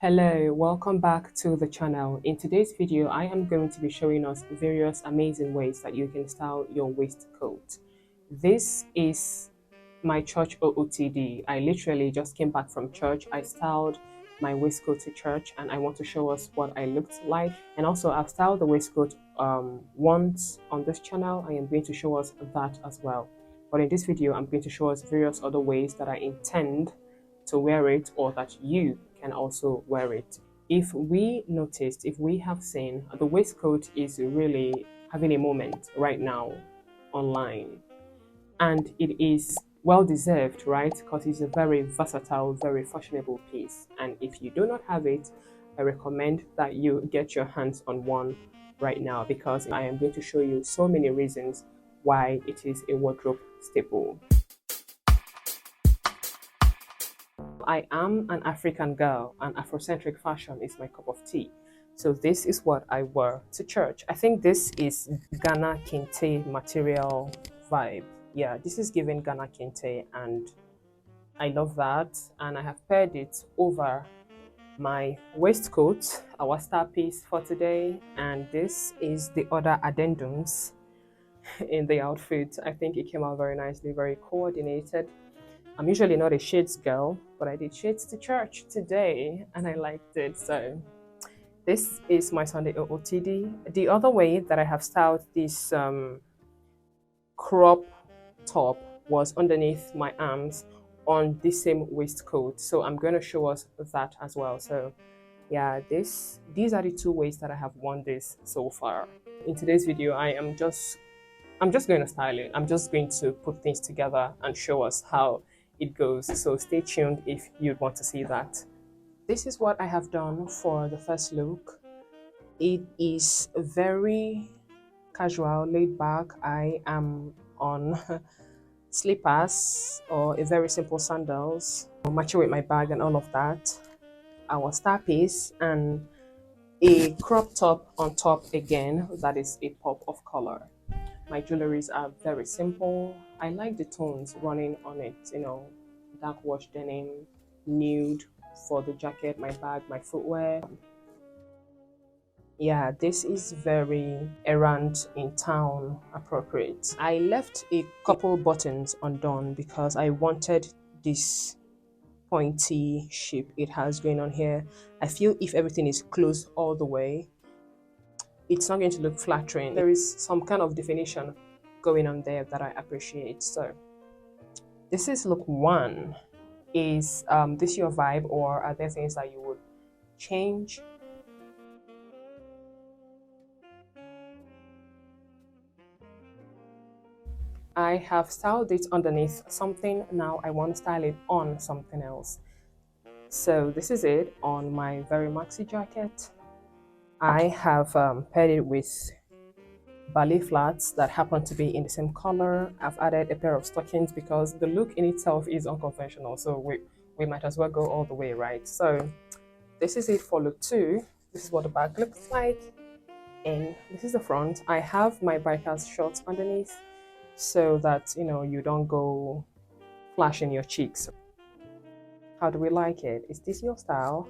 Hello, welcome back to the channel. In today's video, I am going to be showing us various amazing ways that you can style your waistcoat. This is my church OOTD. I literally just came back from church. I styled my waistcoat to church and I want to show us what I looked like. And also I've styled the waistcoat once on this channel. I am going to show us that as well. But in this video, I'm going to show us various other ways that I intend to wear it or that you can also wear it. If we have seen, the waistcoat is really having a moment right now online, and it is well deserved, right? Because it's a very versatile, very fashionable piece. And if you do not have it, I recommend that you get your hands on one right now, because I am going to show you so many reasons why it is a wardrobe staple. I am an African girl and Afrocentric fashion is my cup of tea. So this is what I wear to church. I think this is Ghana Kente material vibe. Yeah, this is giving Ghana Kente and I love that. And I have paired it over my waistcoat, our star piece for today. And this is the other addendums in the outfit. I think it came out very nicely, very coordinated. I'm usually not a shades girl, but I did shades to church today and I liked it. So this is my Sunday OOTD. The other way that I have styled this crop top was underneath my arms on this same waistcoat. So I'm going to show us that as well. So yeah, these are the two ways that I have worn this so far. In today's video, I'm just going to style it. I'm just going to put things together and show us how it goes. So stay tuned if you'd want to see that. This is what I have done for the first look. It is very casual, laid back. I am on slippers or a very simple sandals, matching with my bag and all of that. Our star piece and a crop top on top again, that is a pop of color. My jewelries are very simple. I like the tones running on it, dark wash denim, nude for the jacket, my bag, my footwear. Yeah, this is very errand in town appropriate. I left a couple buttons undone because I wanted this pointy shape it has going on here. I feel if everything is closed all the way, it's not going to look flattering. There is some kind of definition going on there that I appreciate. So this is look one. Is this your vibe, or are there things that you would change? I have styled it underneath something. Now I want to style it on something else. So this is it on my very maxi jacket. I have paired it with ballet flats that happen to be in the same color. I've added a pair of stockings because the look in itself is unconventional, so we might as well go all the way, right? So this is it for look two. This is what the back looks like, and this is the front. I have my biker's shorts underneath so that you don't go flashing your cheeks. How do we like it? Is this your style?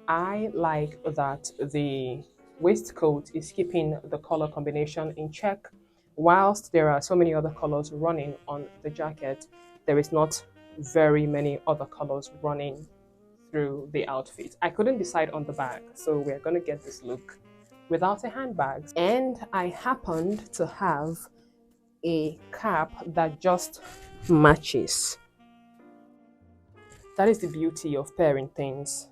I like that the waistcoat is keeping the color combination in check. Whilst there are so many other colors running on the jacket, there is not very many other colors running through the outfit. I couldn't decide on the bag, so we're going to get this look without a handbag. And I happened to have a cap that just matches. That is the beauty of pairing things.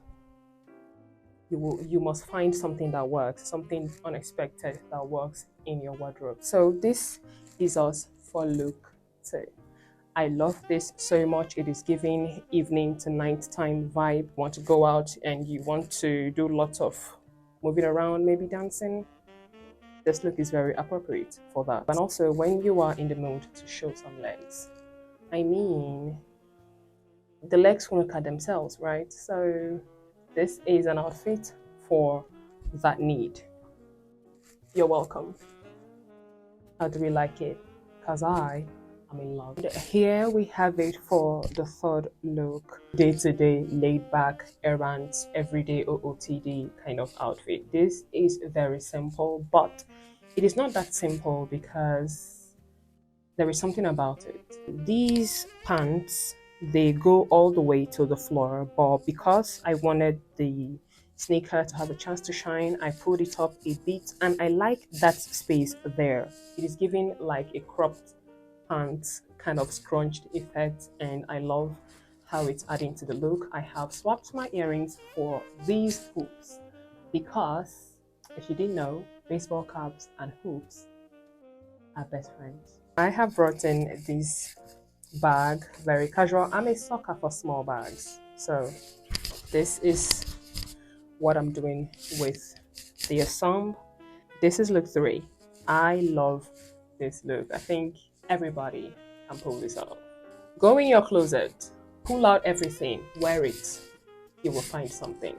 You must find something that works, something unexpected that works in your wardrobe. So this is us for look two. I love this so much. It is giving evening to nighttime vibe. You want to go out and you want to do lots of moving around, maybe dancing. This look is very appropriate for that. And also when you are in the mood to show some legs, I mean, the legs will look at themselves, right? So this is an outfit for that need. You're welcome. How do we like it? Because I I'm in love. Here we have it for the third look. Day-to-day, laid-back, errands, everyday OOTD kind of outfit. This is very simple, but it is not that simple because there is something about it. These pants, they go all the way to the floor, but because I wanted the sneaker to have a chance to shine, I pulled it up a bit and I like that space there. It is giving like a cropped pants kind of scrunched effect, and I love how it's adding to the look. I have swapped my earrings for these hoops because if you didn't know, baseball caps and hoops are best friends. I have brought in this bag, very casual. I'm a sucker for small bags, so this is what I'm doing with the ensemble. This is look 3. I love this look. I think everybody can pull this off. Go in your closet, pull out everything, wear it. You will find something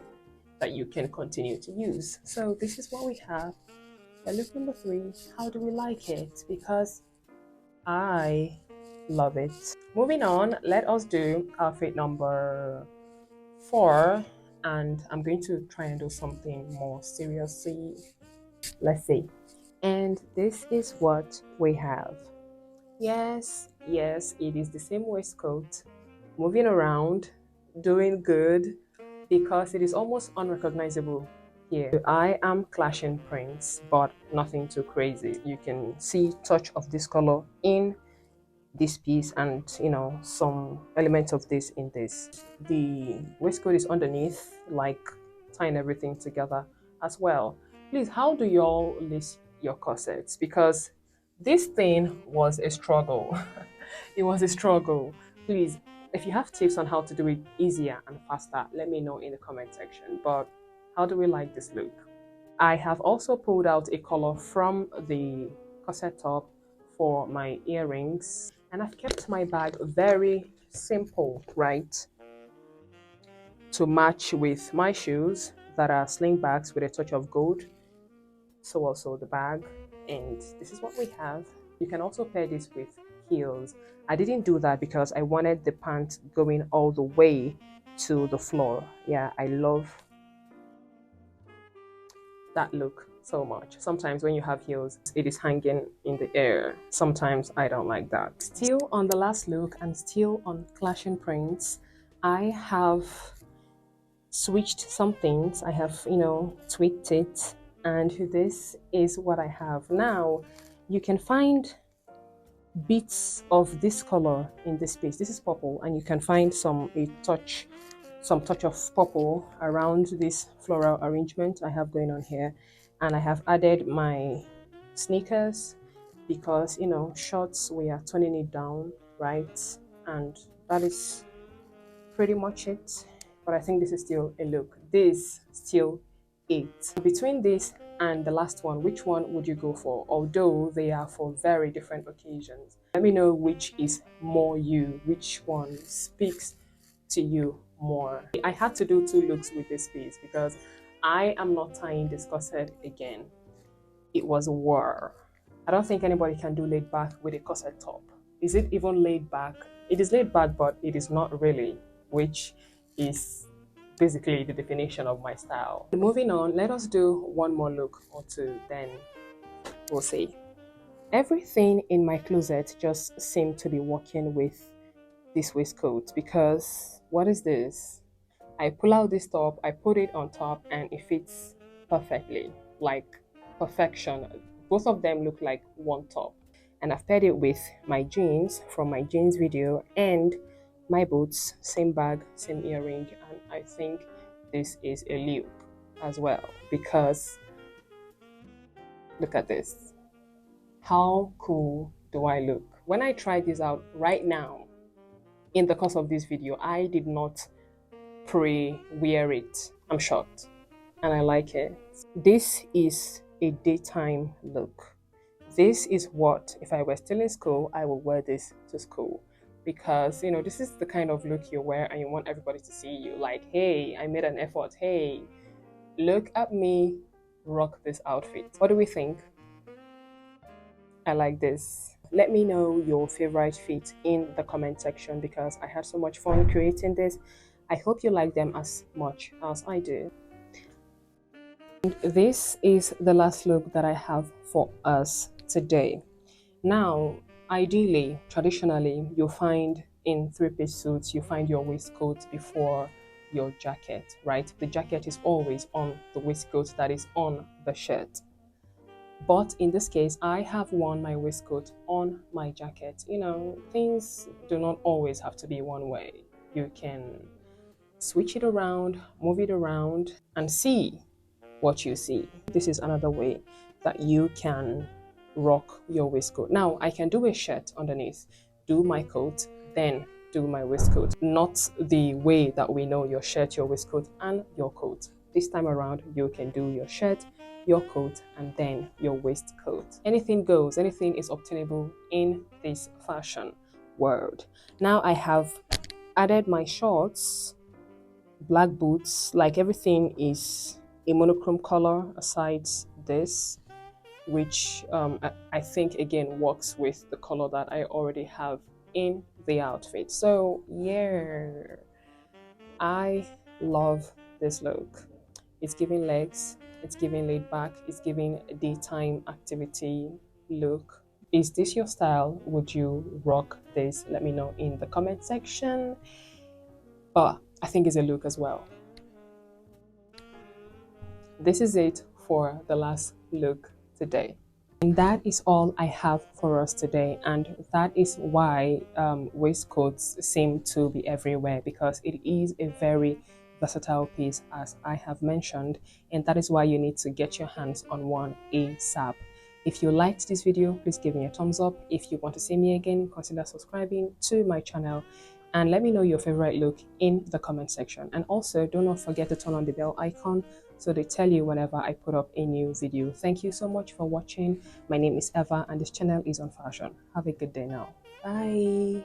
that you can continue to use. So this is what we have. Look number 3. How do we like it? Because I love it. Moving on, let us do outfit number 4, and I'm going to try and do something more seriously. Let's see. And this is what we have. Yes, it is the same waistcoat, moving around, doing good, because it is almost unrecognizable here. I am clashing prints, but nothing too crazy. You can see touch of this color in this piece and some elements of this in this. The waistcoat is underneath, like tying everything together as well. Please, how do y'all lace your corsets? Because this thing was a struggle. It was a struggle. Please, if you have tips on how to do it easier and faster, let me know in the comment section. But how do we like this look? I have also pulled out a color from the corset top for my earrings, and I've kept my bag very simple, right, to match with my shoes that are sling bags with a touch of gold. So also the bag, and this is what we have. You can also pair this with heels. I didn't do that because I wanted the pants going all the way to the floor. Yeah, I love that look so much. Sometimes when you have heels, it is hanging in the air. Sometimes I don't like that. Still on the last look and still on clashing prints, I have switched some things. I have, tweaked it, and this is what I have. Now, you can find bits of this color in this space. This is purple, and you can find some touch of purple around this floral arrangement I have going on here. And I have added my sneakers because shorts, we are toning it down, right? And that is pretty much it. But I think this is still a look. This still it. Between this and the last one, which one would you go for? Although they are for very different occasions. Let me know which is more you, which one speaks to you more. I had to do 2 looks with this piece because I am not tying this corset again. It was a war. I don't think anybody can do laid back with a corset top. Is it even laid back? It is laid back, but it is not really, which is basically the definition of my style. Moving on, let us do one more look or 2, then we'll see. Everything in my closet just seemed to be working with this waistcoat because what is this? I pull out this top, I put it on top, and it fits perfectly, like perfection. Both of them look like one top. And I've paired it with my jeans from my jeans video and my boots, same bag, same earring, and I think this is a look as well because look at this. How cool do I look? When I try this out right now, in the course of this video, I did not pre-wear it. I'm shocked and I like it. This is a daytime look. This is what, if I were still in school, I would wear this to school because this is the kind of look you wear and you want everybody to see you like, hey, I made an effort. Hey, look at me rock this outfit. What do we think? I like this. Let me know your favorite fit in the comment section because I had so much fun creating this. I hope you like them as much as I do. This is the last look that I have for us today. Now, ideally, traditionally, you find in three-piece suits, you find your waistcoat before your jacket, right? The jacket is always on the waistcoat that is on the shirt. But in this case, I have worn my waistcoat on my jacket. You know, things do not always have to be one way. You can switch it around, move it around, and see what you see. This is another way that you can rock your waistcoat. Now, I can do a shirt underneath, do my coat, then do my waistcoat. Not the way that we know your shirt, your waistcoat, and your coat. This time around, you can do your shirt, your coat, and then your waistcoat. Anything goes, anything is obtainable in this fashion world. Now I have added my shorts, black boots, like everything is a monochrome color aside this, which I think again works with the color that I already have in the outfit. So yeah, I love this look. It's giving legs, it's giving laid back, it's giving daytime activity look. Is this your style? Would you rock this? Let me know in the comment section. But I think it's a look as well. This is it for the last look today. And that is all I have for us today. And that is why waistcoats seem to be everywhere, because it is a very versatile piece, as I have mentioned. And that is why you need to get your hands on one ASAP. If you liked this video, please give me a thumbs up. If you want to see me again, consider subscribing to my channel. And let me know your favorite look in the comment section. And also, do not forget to turn on the bell icon so they tell you whenever I put up a new video. Thank you so much for watching. My name is Eva and this channel is on fashion. Have a good day now. Bye.